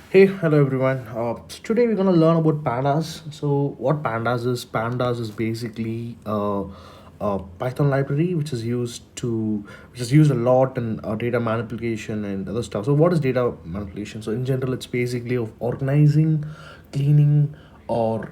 Hey, hello everyone. So today we're gonna learn about pandas. So what pandas is basically a Python library which is used a lot in data manipulation and other stuff. So what is data manipulation? So in general, it's basically of organizing, cleaning, or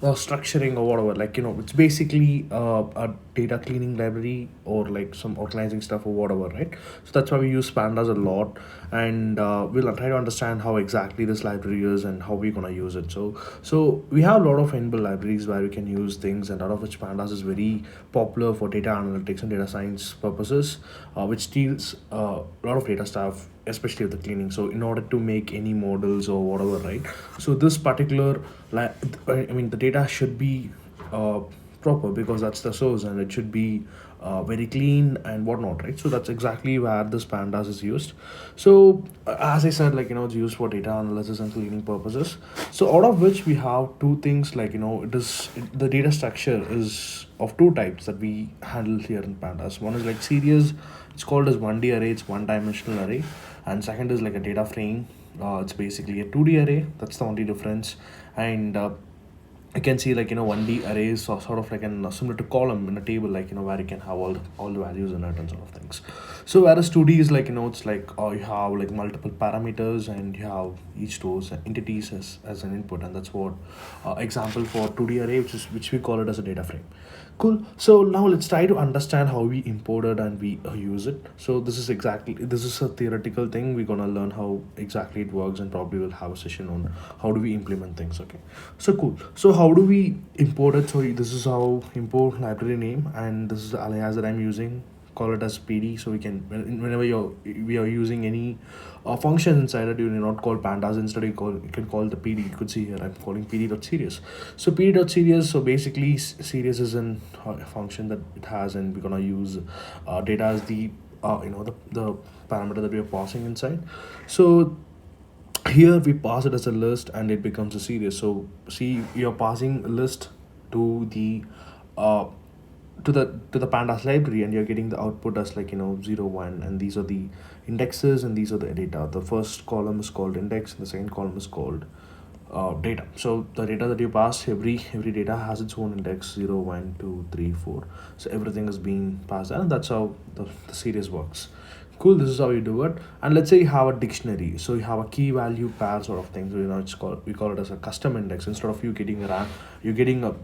structuring or whatever. Like it's basically a data cleaning library or like some organizing stuff or whatever, right? So that's why we use pandas a lot, and we'll try to understand how exactly this library is and how we're gonna use it. So we have a lot of inbuilt libraries where we can use things, and out of which pandas is very popular for data analytics and data science purposes, which steals a lot of data stuff, especially with the cleaning. So in order to make any models or whatever, right? So this particular the data should be uh, proper because that's the source, and it should be very clean and whatnot, right? So that's exactly where this pandas is used. So as I said, it's used for data analysis and cleaning purposes. So out of which we have two things, the data structure is of two types that we handle here in pandas. One is like series, it's called as 1D array, it's one dimensional array, and second is like a data frame. It's basically a 2D array, that's the only difference. And you can see 1D arrays are sort of like an similar to column in a table, where you can have all the values in it and sort of things. So whereas 2D is it's like you have like multiple parameters, and you have each those entities as an input, and that's what example for 2D array, which we call it as a data frame. Cool. So now let's try to understand how we import it and we use it. So this is a theoretical thing. We're gonna learn how exactly it works, and probably we'll have a session on how do we implement things. Okay. So cool. So how do we import it? So this is how import library name, and this is the alias that I'm using. Call it as PD, so we can whenever we are using any function inside it, you do not call pandas. Instead you can call the PD. You could see here I'm calling PD.series. So PD.series, so basically series is an function that it has, and we're gonna use data as the parameter that we are passing inside. So here we pass it as a list, and it becomes a series. So see, you're passing a list to the uh to the pandas library, and you're getting the output as 0 1, and these are the indexes, and these are the data. The first column is called index, and the second column is called data. So the data that you pass, every data has its own index, 0 1 2 3 4. So everything is being passed, and that's how the series works. Cool. This is how you do it. And let's say you have a dictionary, so you have a key value pair sort of thing. So it's called, we call it as a custom index. Instead of you getting you're getting a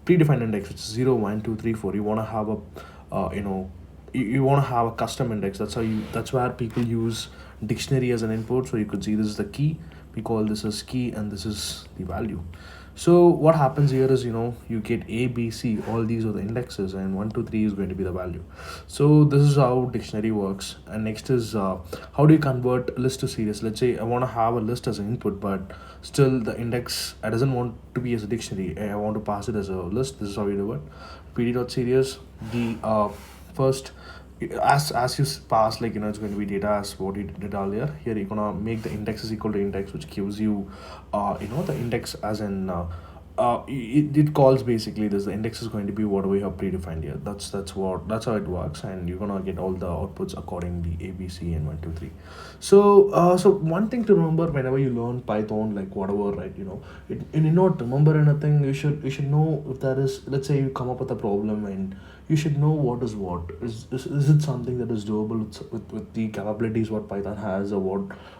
predefined index, which is 0 1 2 3 4. You want to have a you want to have a custom index. That's where people use dictionary as an input. So you could see this is the key, we call this as key, and this is the value. So what happens here is, you get A, B, C, all these are the indexes, and 1 2 3 is going to be the value. So this is how dictionary works. And next is how do you convert list to series? Let's say I want to have a list as an input, but still the index I doesn't want to be as a dictionary. I want to pass it as a list. This is how you do it. PD.series, the first, as you pass, it's going to be data as what you did earlier. Here you're gonna make the index is equal to index, which gives you the index as an it calls basically this. The index is going to be what we have predefined here. That's how it works, and you're gonna get all the outputs accordingly, A, B, C, and 1 2 3. So one thing to remember whenever you learn Python, like whatever, right? You not remember anything. You should know if there is, let's say you come up with a problem, and you should know what is what. Is it something that is doable with the capabilities what Python has, or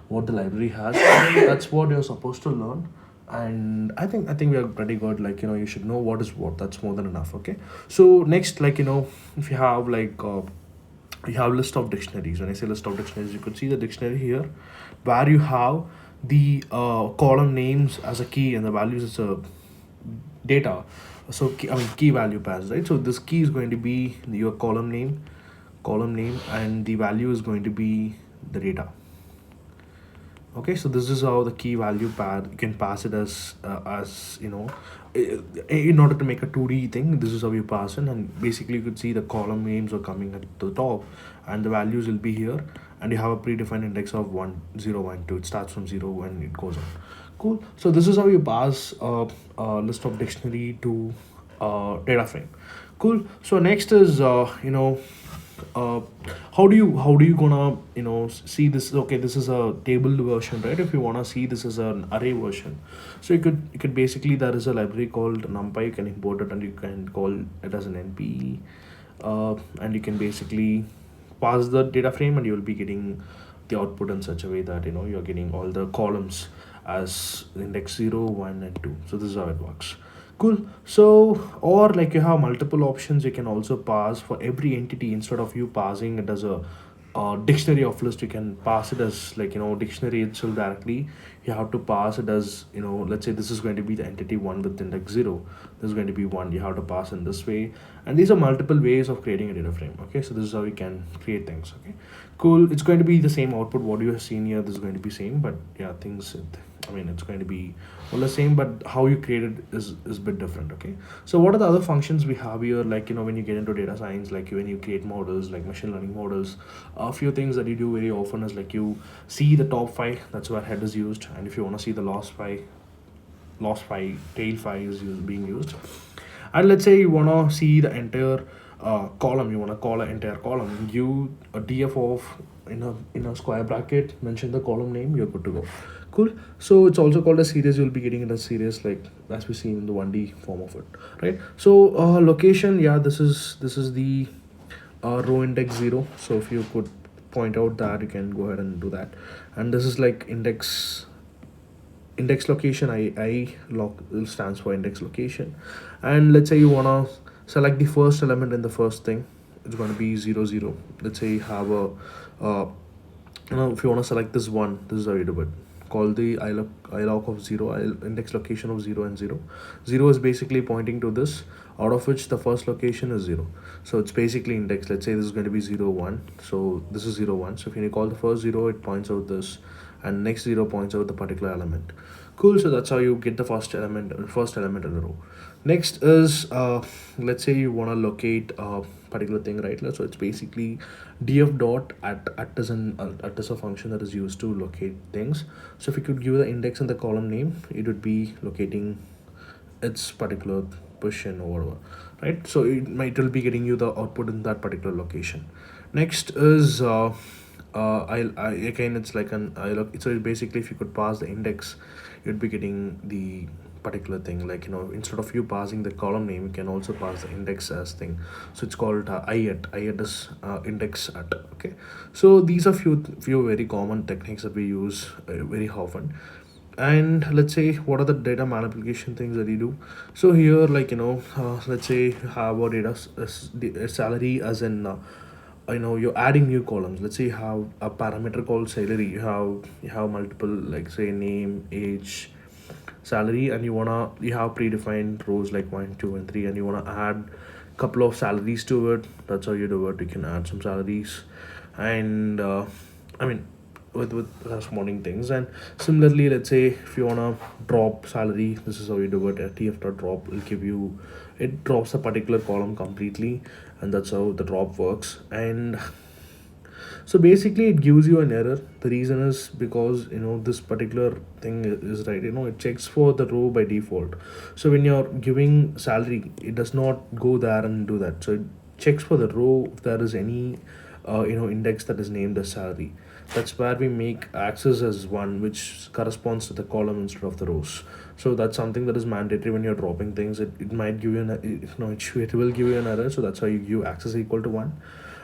what the library has? That's what you're supposed to learn. And I think we are pretty good. You should know what is what. That's more than enough. Okay. So next, if you have you have list of dictionaries. When I say list of dictionaries, you could see the dictionary here, where you have the column names as a key, and the values as a data. So key value pairs, right? So this key is going to be your column name, and the value is going to be the data. Okay, so this is how the key value pair, you can pass it as in order to make a 2D thing. This is how you pass it, and basically you could see the column names are coming at the top, and the values will be here, and you have a predefined index of 1 0 1 2. It starts from 0 when it goes on. Cool. So this is how you pass a list of dictionary to data frame. Cool. So next is uh, how do you gonna see this? Okay, this is a tabled version, right? If you want to see this is an array version, so you could basically, there is a library called numpy. You can import it and you can call it as an np, and you can basically pass the data frame and you'll be getting the output in such a way that you're getting all the columns as index 0, 1 and 2. So this is how it works. Cool. So, or like you have multiple options, you can also pass for every entity. Instead of you passing it as a dictionary of list, you can pass it as like dictionary itself directly. You have to pass it as let's say this is going to be the entity 1 with index 0. This is going to be 1. You have to pass in this way, and these are multiple ways of creating a data frame. Okay, so this is how we can create things. Okay, cool. It's going to be the same output what you have seen here. This is going to be same, but yeah, things, I mean, it's going to be all the same, but how you create it is a bit different. Okay, so what are the other functions we have here? Like when you get into data science, like when you create models like machine learning models, a few things that you do very often is like you see the top 5, that's where head is used, and if you want to see the last 5 tail 5 is being used. And let's say you want to see the entire column, you want to call an entire column, give a df of in a square bracket, mention the column name, you're good to go. Cool. So it's also called a series. You'll be getting it as series, like as we see in the 1D form of it, right? So location, yeah, this is the row index 0. So if you could point out that, you can go ahead and do that. And this is like index location. I lock stands for index location. And let's say you want to select the first element in the first thing, it's going to be 0 0. Let's say you have a if you want to select this one, this is how you do it. Call the iloc of 0, index location of 0 and 0. 0 is basically pointing to this, out of which the first location is 0. So it's basically index. Let's say this is going to be 0 1. So this is 0 1. So if you call the first 0, it points out this, and next 0 points out the particular element. Cool. So that's how you get the first element in the row. Next is let's say you want to locate a particular thing, right? So it's basically df dot at is a function that is used to locate things. So if you could give the index and the column name, it would be locating its particular position or whatever, right? So it will be getting you the output in that particular location. Next is I again, it's like an I look. So basically, if you could pass the index, you'd be getting the particular thing. Like instead of you passing the column name, you can also pass the index as thing. So it's called I at is index at. Okay, so these are few very common techniques that we use very often. And let's say, what are the data manipulation things that you do? So here, like let's say you have a the salary as in you're adding new columns. Let's say you have a parameter called salary. You have multiple, like say name, age, salary, and you have predefined rows like 1, 2 and 3, and you want to add couple of salaries to it. That's how you do it. You can add some salaries, and I mean, with corresponding things. And similarly, let's say if you want to drop salary, this is how you do it. A tf.drop will give you, it drops a particular column completely, and that's how the drop works. And so basically it gives you an error. The reason is because this particular thing is right, it checks for the row by default. So when you're giving salary, it does not go there and do that. So it checks for the row if there is any index that is named as salary. That's where we make access as 1, which corresponds to the column instead of the rows. So that's something that is mandatory when you're dropping things. It might give you it will give you an error. So that's why you give access equal to 1.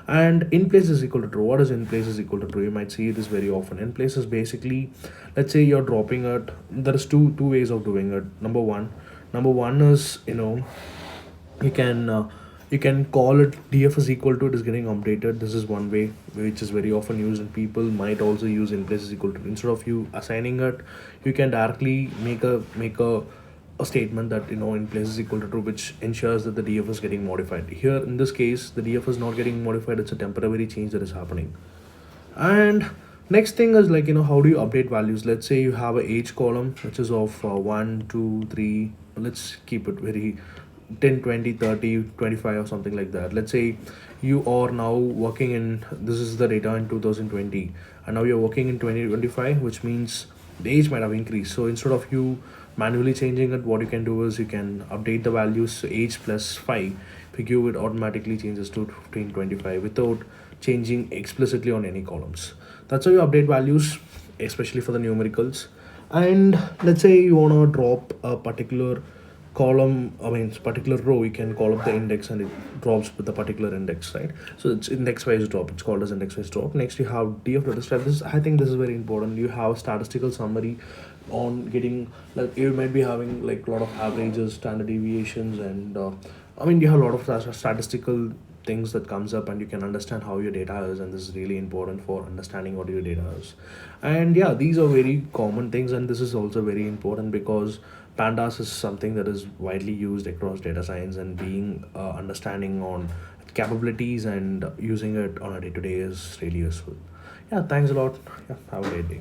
And in place is equal to true. What is in place is equal to true? You might see this very often. In place is basically, let's say you're dropping it. There is two ways of doing it. Number one is you can call it df is equal to, it is getting updated. This is one way which is very often used, and people might also use in place is equal to. Instead of you assigning it, you can directly make a statement that in place is equal to true, which ensures that the df is getting modified. Here in this case, the df is not getting modified. It's a temporary change that is happening. And next thing is like how do you update values? Let's say you have a age column which is of 1 2 3, let's keep it very 10 20 30 25 or something like that. Let's say you are now working in, this is the data in 2020, and now you're working in 2025, which means the age might have increased. So instead of you manually changing it, what you can do is you can update the values, so age plus 5. If give it automatically changes to 15 25 without changing explicitly on any columns. That's how you update values, especially for the numericals. And let's say you want to drop a particular column, I mean particular row, you can call up the index and it drops with the particular index, right? So it's index wise drop, it's called as index wise drop. Next you have df data type. This, I think this is very important. You have a statistical summary on getting, like you might be having like a lot of averages, standard deviations, and I mean you have a lot of statistical things that comes up, and you can understand how your data is, and this is really important for understanding what your data is. And yeah, these are very common things, and this is also very important because pandas is something that is widely used across data science, and being understanding on capabilities and using it on a day-to-day is really useful. Yeah, thanks a lot. Yeah, have a great day.